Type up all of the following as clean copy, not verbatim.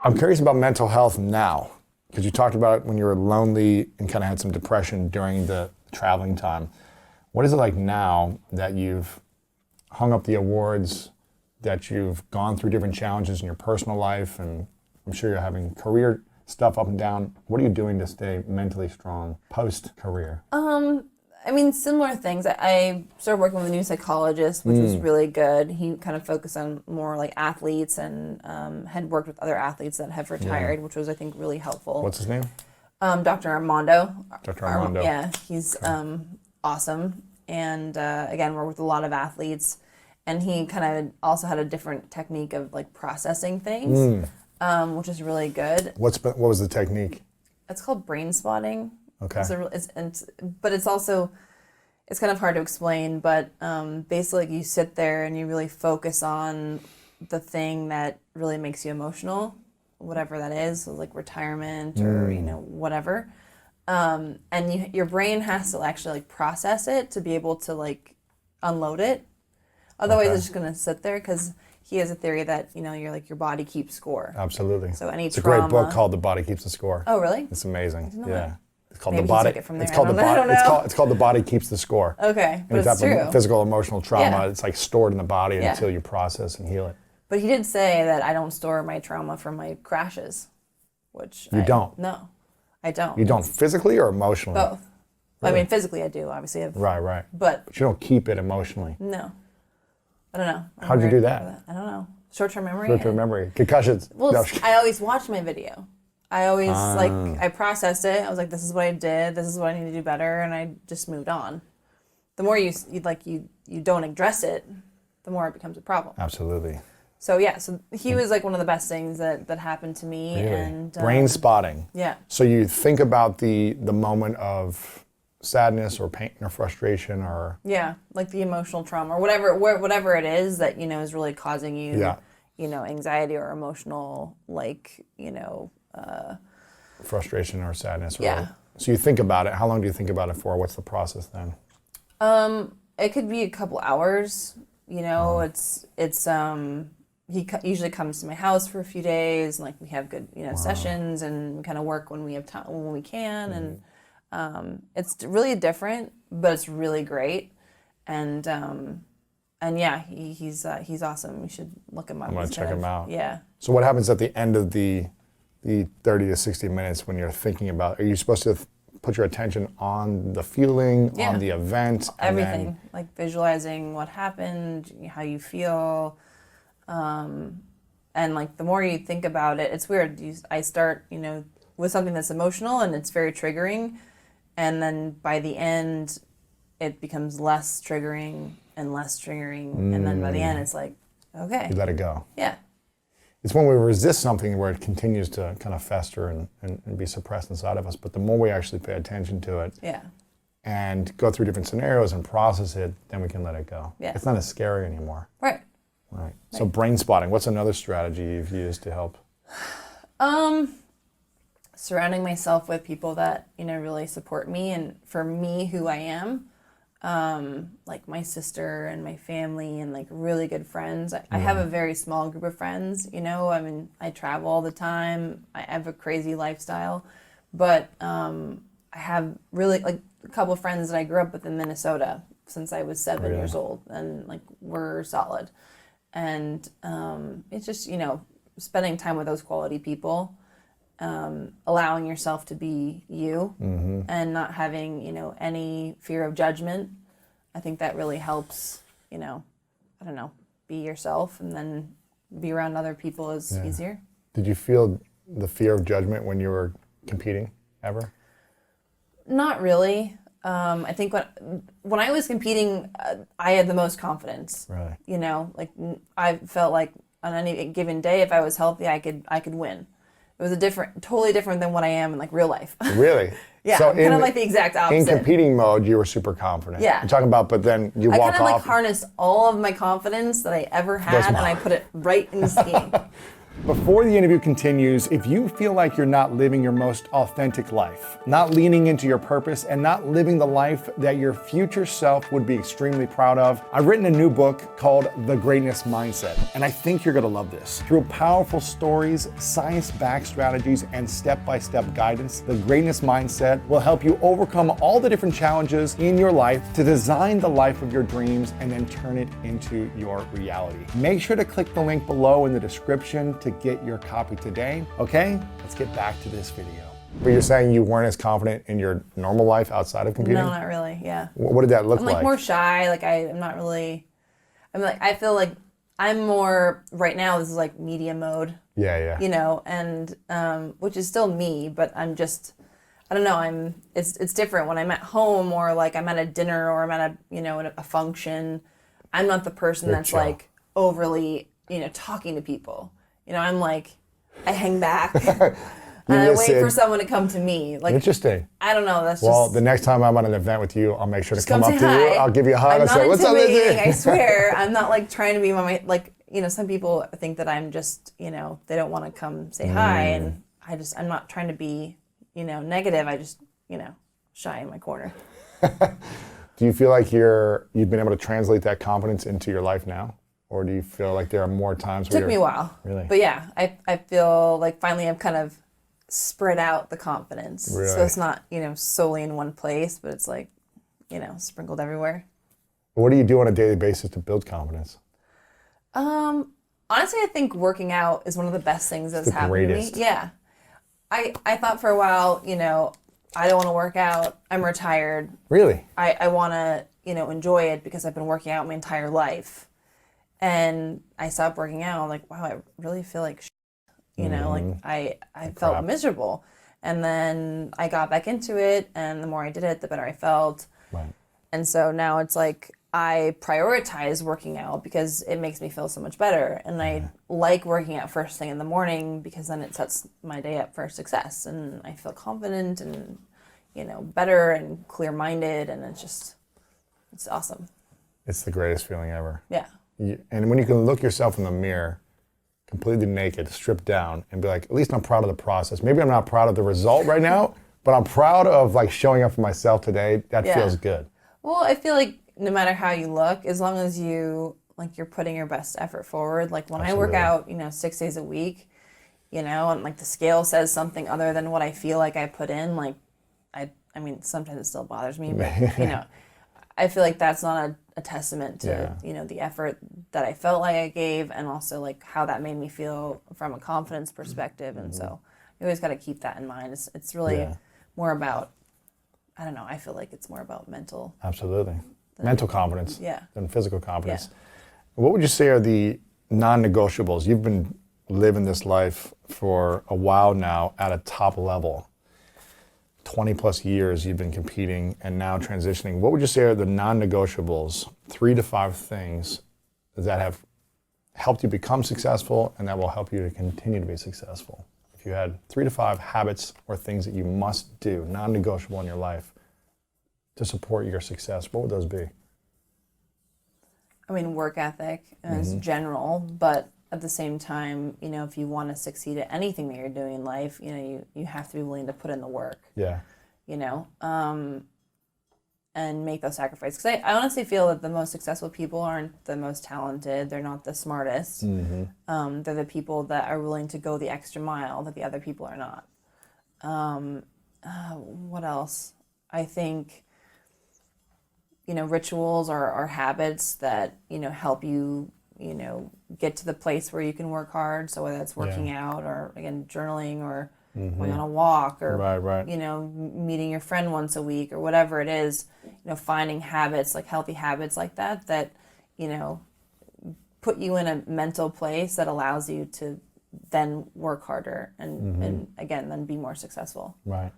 I'm curious about mental health now, because you talked about it when you were lonely and kind of had some depression during the traveling time. What is it like now that you've hung up the awards, that you've gone through different challenges in your personal life, and I'm sure you're having career stuff up and down. What are you doing to stay mentally strong post-career? I mean, similar things. I started working with a new psychologist, which was really good. He kind of focused on more like athletes and had worked with other athletes that have retired, which was, I think, really helpful. What's his name? Dr. Armando. Dr. Armando. Yeah, he's awesome. And again, worked with a lot of athletes. And he kind of also had a different technique of like processing things, which is really good. What was the technique? It's called brain spotting. Okay. But it's also, it's kind of hard to explain, but basically you sit there and you really focus on the thing that really makes you emotional, whatever that is, so like retirement or, whatever. And your brain has to actually like process it to be able to like unload it. Otherwise it's just going to sit there, because he has a theory that, your body keeps score. Absolutely. So any it's trauma. a great book called The Body Keeps the Score. Oh, really? It's amazing. I didn't know Yeah. that. It's called Maybe The Body. he took it from there. It's called I The don't Body. know. It's called The Body Keeps the Score. Okay, but Any type it's true. of physical, emotional trauma, Yeah. it's like stored in the body until you process and heal it. But he did say that I don't store my trauma from my crashes, which You don't? No, I don't. You don't physically or emotionally? Both. Really? I mean, physically I do, obviously. Right. But you don't keep it emotionally. no. I don't know. How'd you do that? I don't know. Short-term memory? Short-term memory. Concussions. Well, No. I always watch my video. I always, I processed it. I was like, this is what I did. This is what I need to do better. And I just moved on. The more you don't address it, the more it becomes a problem. Absolutely. So, yeah. So he was like one of the best things that happened to me. Really? And brain spotting. Yeah. So you think about the moment of sadness or pain or frustration or... Yeah, like the emotional trauma or whatever it is that, is really causing you, anxiety or emotional, frustration or sadness. Yeah. So you think about it. How long do you think about it for? What's the process then? It could be a couple hours. It's he usually comes to my house for a few days, and like we have good sessions, and we kind of work when we have time, when we can, and it's really different, but it's really great, and yeah, he's awesome. You should look him up. I'm gonna check him out. Yeah. So what happens at the end of the 30 to 60 minutes when you're thinking about? Are you supposed to put your attention on the feeling, on the event, everything, like visualizing what happened, how you feel, and like the more you think about it, it's weird. I start, with something that's emotional and it's very triggering, and then by the end, it becomes less triggering and less triggering, and then by the end, it's like, okay, you let it go. Yeah. It's when we resist something where it continues to kind of fester and be suppressed inside of us. But the more we actually pay attention to it and go through different scenarios and process it, then we can let it go. Yeah. It's not as scary anymore. Right. So brain spotting, what's another strategy you've used to help? Surrounding myself with people that, really support me, and for me, who I am. Like my sister and my family and like really good friends. I have a very small group of friends, I travel all the time. I have a crazy lifestyle, but I have really like a couple of friends that I grew up with in Minnesota since I was 7 years old, and like we're solid. And it's just, spending time with those quality people, allowing yourself to be you, and not having, any fear of judgment. I think that really helps, be yourself, and then be around other people is easier. Did you feel the fear of judgment when you were competing ever? Not really. I think when I was competing, I had the most confidence. Really? I felt like on any given day, if I was healthy, I could win. It was totally different than what I am in like real life. Really? Yeah, so I'm kind of like the exact opposite. In competing mode, you were super confident. Yeah. You're talking about, but then you walk off. I kind of like harnessed all of my confidence that I ever had, and I put it right in skiing. Before the interview continues, if you feel like you're not living your most authentic life, not leaning into your purpose, and not living the life that your future self would be extremely proud of, I've written a new book called The Greatness Mindset, and I think you're gonna love this. Through powerful stories, science-backed strategies, and step-by-step guidance, The Greatness Mindset will help you overcome all the different challenges in your life to design the life of your dreams and then turn it into your reality. Make sure to click the link below in the description to get your copy today. Okay, let's get back to this video. But you're saying you weren't as confident in your normal life outside of competing? No, not really. Yeah. What did that look like? I'm more shy. Like I'm not really. I feel like I'm more right now. This is like media mode. Yeah. And which is still me, but I'm just. I don't know. It's different when I'm at home or like I'm at a dinner or I'm at a function. I'm not the person that's chill. Like overly talking to people. I'm like, I hang back and I wait for someone to come to me. Like, interesting. I don't know. That's well, the next time I'm at an event with you, I'll make sure to come up to you. I'll give you a hug. I'll say, "What's up, Lindsey?" I swear, I'm not like trying to be like some people think that I'm just they don't want to come say hi, and I'm not trying to be negative. I just shy in my corner. Do you feel like you've been able to translate that confidence into your life now? Or do you feel like there are more times where Took me a while. Really? But yeah, I feel like finally I've kind of spread out the confidence. Really? So it's not, solely in one place, but it's like, sprinkled everywhere. What do you do on a daily basis to build confidence? Honestly, I think working out is one of the best things that's happened to me. Yeah. I thought for a while, I don't want to work out. I'm retired. Really? I want to, enjoy it because I've been working out my entire life. And I stopped working out. I'm like, wow, I really feel like shit. Like I felt miserable. And then I got back into it, and the more I did it, the better I felt. Right. And so now it's like I prioritize working out because it makes me feel so much better. And I like working out first thing in the morning because then it sets my day up for success. And I feel confident and, better and clear-minded. And it's awesome. It's the greatest feeling ever. Yeah. And when you can look yourself in the mirror, completely naked, stripped down, and be like, at least I'm proud of the process. Maybe I'm not proud of the result right now, but I'm proud of like showing up for myself today. That feels good. Well, I feel like no matter how you look, as long as you're putting your best effort forward. Like when Absolutely. I work out, 6 days a week, and like the scale says something other than what I feel like I put in, like I mean, sometimes it still bothers me, but I feel like that's not a testament to the effort that I felt like I gave, and also like how that made me feel from a confidence perspective. And so you always got to keep that in mind. It's really more about, I don't know, I feel like it's more about mental. Absolutely. Mental confidence than physical confidence. What would you say are the non-negotiables? You've been living this life for a while now at a top level. 20 plus years you've been competing and now transitioning. What would you say are the non-negotiables, 3 to 5 things that have helped you become successful and that will help you to continue to be successful? If you had 3 to 5 habits or things that you must do, non-negotiable in your life to support your success, what would those be? I mean, work ethic is general, but at the same time, if you want to succeed at anything that you're doing in life, you have to be willing to put in the work. Yeah. And make those sacrifices. Because I honestly feel that the most successful people aren't the most talented. They're not the smartest. They're the people that are willing to go the extra mile that the other people are not. What else? I think, rituals are habits that, help you, get to the place where you can work hard. So whether that's working out or, again, journaling or going on a walk or, meeting your friend once a week or whatever it is, finding habits, like healthy habits like that, put you in a mental place that allows you to then work harder and again, then be more successful. Right.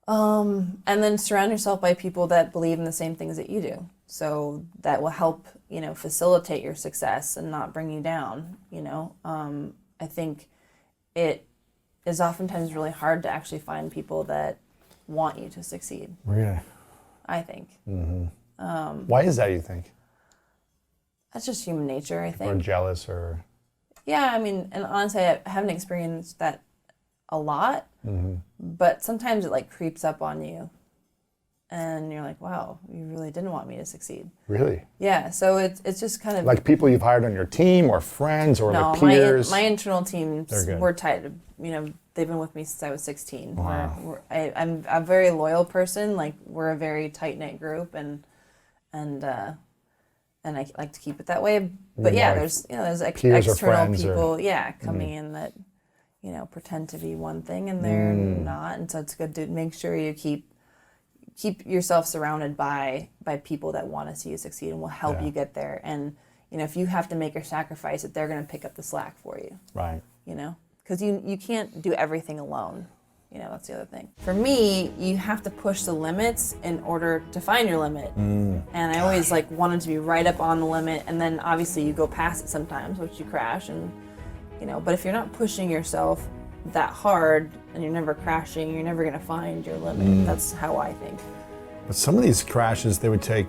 And then surround yourself by people that believe in the same things that you do. So that will help, facilitate your success and not bring you down, I think it is oftentimes really hard to actually find people that want you to succeed. Really? I think. Why is that, you think? That's just human nature, I think. Or jealous or... Yeah, I mean, and honestly, I haven't experienced that a lot, but sometimes it like creeps up on you and you're like, wow, you really didn't want me to succeed. Really? Yeah, so it's just kind of Like people you've hired on your team or friends or no, like peers? my internal teams They're good. were tight. You know, they've been with me since I was 16. Wow. I'm a very loyal person. Like we're a very tight knit group, and I like to keep it that way. But yeah, like there's peers or external friends or- people, coming in that pretend to be one thing and they're not, and so it's good to make sure you keep yourself surrounded by people that want to see you succeed and will help you get there. And if you have to make a sacrifice, that they're going to pick up the slack for you. Right. Because you can't do everything alone. That's the other thing. For me, you have to push the limits in order to find your limit. And I always wanted to be right up on the limit, and then obviously you go past it sometimes, which you crash. And but if you're not pushing yourself that hard and you're never crashing, you're never going to find your limit. That's how I think. But some of these crashes, they would take